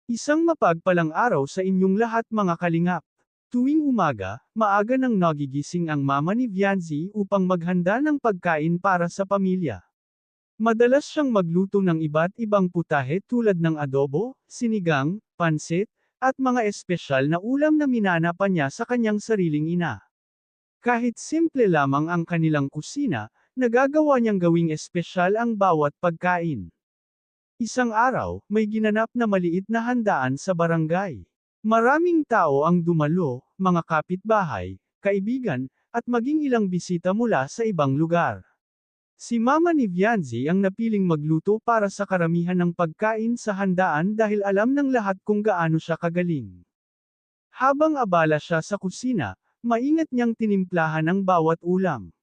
Isang mapagpalang araw sa inyong lahat mga kalingap. Tuwing umaga, maaga nang nagigising ang mama ni Vianzi upang maghanda ng pagkain para sa pamilya. Madalas siyang magluto ng iba't ibang putahe tulad ng adobo, sinigang, pansit, at mga espesyal na ulam na minana pa niya sa kanyang sariling ina. Kahit simple lamang ang kanilang kusina, nagagawa niyang gawing espesyal ang bawat pagkain. Isang araw, may ginanap na maliit na handaan sa barangay. Maraming tao ang dumalo, mga kapitbahay, kaibigan, at maging ilang bisita mula sa ibang lugar. Si Mama ni Vianzi ang napiling magluto para sa karamihan ng pagkain sa handaan dahil alam ng lahat kung gaano siya kagaling. Habang abala siya sa kusina, maingat niyang tinimplahan ang bawat ulam.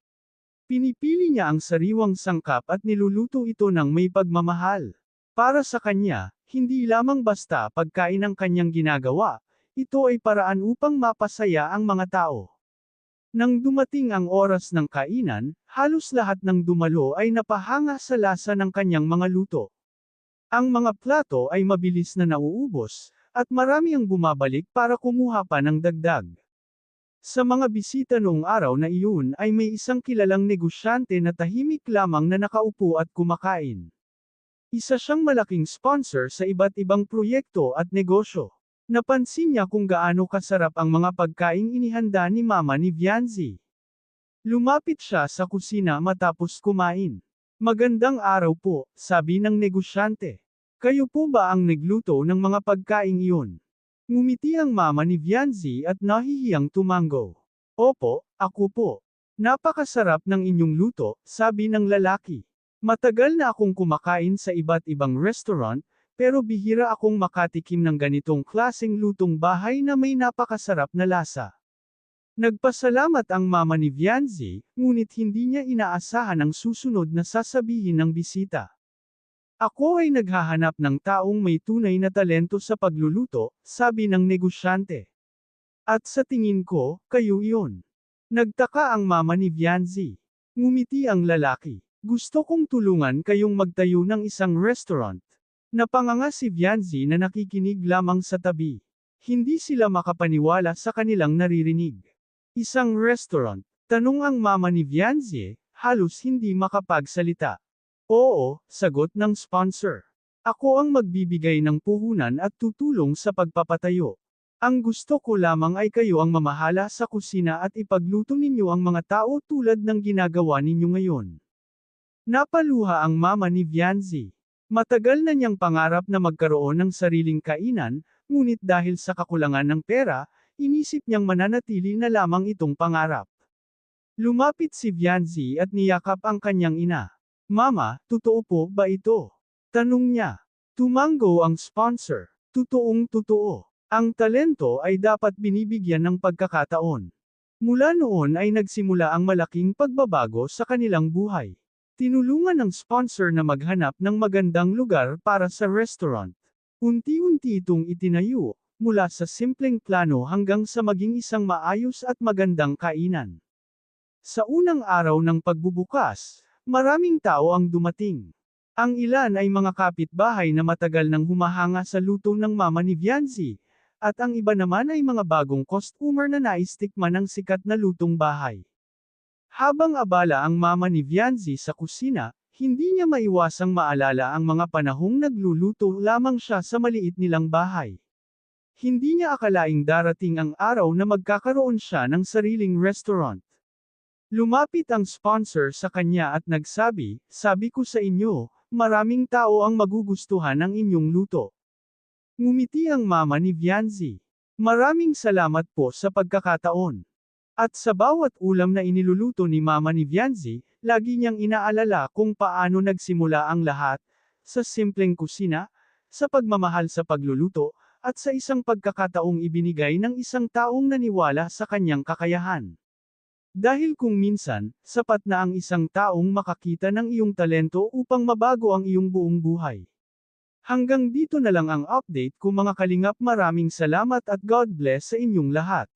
Pinipili niya ang sariwang sangkap at niluluto ito ng may pagmamahal. Para sa kanya, hindi lamang basta pagkain ang kanyang ginagawa, ito ay paraan upang mapasaya ang mga tao. Nang dumating ang oras ng kainan, halos lahat ng dumalo ay napahanga sa lasa ng kanyang mga luto. Ang mga plato ay mabilis na nauubos, at marami ang bumabalik para kumuha pa ng dagdag. Sa mga bisita noong araw na iyon ay may isang kilalang negosyante na tahimik lamang na nakaupo at kumakain. Isa siyang malaking sponsor sa iba't ibang proyekto at negosyo. Napansin niya kung gaano kasarap ang mga pagkaing inihanda ni Mama ni Vianzi. Lumapit siya sa kusina matapos kumain. Magandang araw po, sabi ng negosyante. Kayo po ba ang nagluto ng mga pagkaing iyon? Ngumiti ang Mama ni Vianzi at nahihiyang tumango. Opo, ako po. Napakasarap ng inyong luto, sabi ng lalaki. Matagal na akong kumakain sa iba't ibang restaurant, pero bihira akong makatikim ng ganitong klaseng lutong bahay na may napakasarap na lasa. Nagpasalamat ang Mama ni Vianzi, ngunit hindi niya inaasahan ang susunod na sasabihin ng bisita. Ako ay naghahanap ng taong may tunay na talento sa pagluluto, sabi ng negosyante. At sa tingin ko, kayo iyon. Nagtaka ang Mama ni Vianzi. Ngumiti ang lalaki. Gusto kong tulungan kayong magtayo ng isang restaurant. Napanganga si Vianzi na nakikinig lamang sa tabi. Hindi sila makapaniwala sa kanilang naririnig. Isang restaurant? Tanong ang Mama ni Vianzi, halos hindi makapagsalita. Oo, sagot ng sponsor. Ako ang magbibigay ng puhunan at tutulong sa pagpapatayo. Ang gusto ko lamang ay kayo ang mamahala sa kusina at ipagluto ninyo ang mga tao tulad ng ginagawa ninyo ngayon. Napaluha ang Mama ni Vianzi. Matagal na niyang pangarap na magkaroon ng sariling kainan, ngunit dahil sa kakulangan ng pera, inisip niyang mananatili na lamang itong pangarap. Lumapit si Vianzi at niyakap ang kanyang ina. Mama, totoo po ba ito? Tanong niya. Tumango ang sponsor. Totoong totoo. Ang talento ay dapat binibigyan ng pagkakataon. Mula noon ay nagsimula ang malaking pagbabago sa kanilang buhay. Tinulungan ng sponsor na maghanap ng magandang lugar para sa restaurant. Unti-unti itong itinayo, mula sa simpleng plano hanggang sa maging isang maayos at magandang kainan. Sa unang araw ng pagbubukas, maraming tao ang dumating. Ang ilan ay mga kapitbahay na matagal nang humahanga sa luto ng Mama ni Vianzi, at ang iba naman ay mga bagong customer na naistikman ng sikat na lutong bahay. Habang abala ang Mama ni Vianzi sa kusina, hindi niya maiwasang maalala ang mga panahong nagluluto lamang siya sa maliit nilang bahay. Hindi niya akalaing darating ang araw na magkakaroon siya ng sariling restaurant. Lumapit ang sponsor sa kanya at nagsabi, sabi ko sa inyo, maraming tao ang magugustuhan ng inyong luto. Ngumiti ang Mama ni Vianzi. Maraming salamat po sa pagkakataon. At sa bawat ulam na iniluluto ni Mama ni Vianzi, lagi niyang inaalala kung paano nagsimula ang lahat, sa simpleng kusina, sa pagmamahal sa pagluluto, at sa isang pagkakataong ibinigay ng isang taong naniwala sa kanyang kakayahan. Dahil kung minsan, sapat na ang isang taong makakita ng iyong talento upang mabago ang iyong buong buhay. Hanggang dito na lang ang update ko mga kalingap, maraming salamat at God bless sa inyong lahat.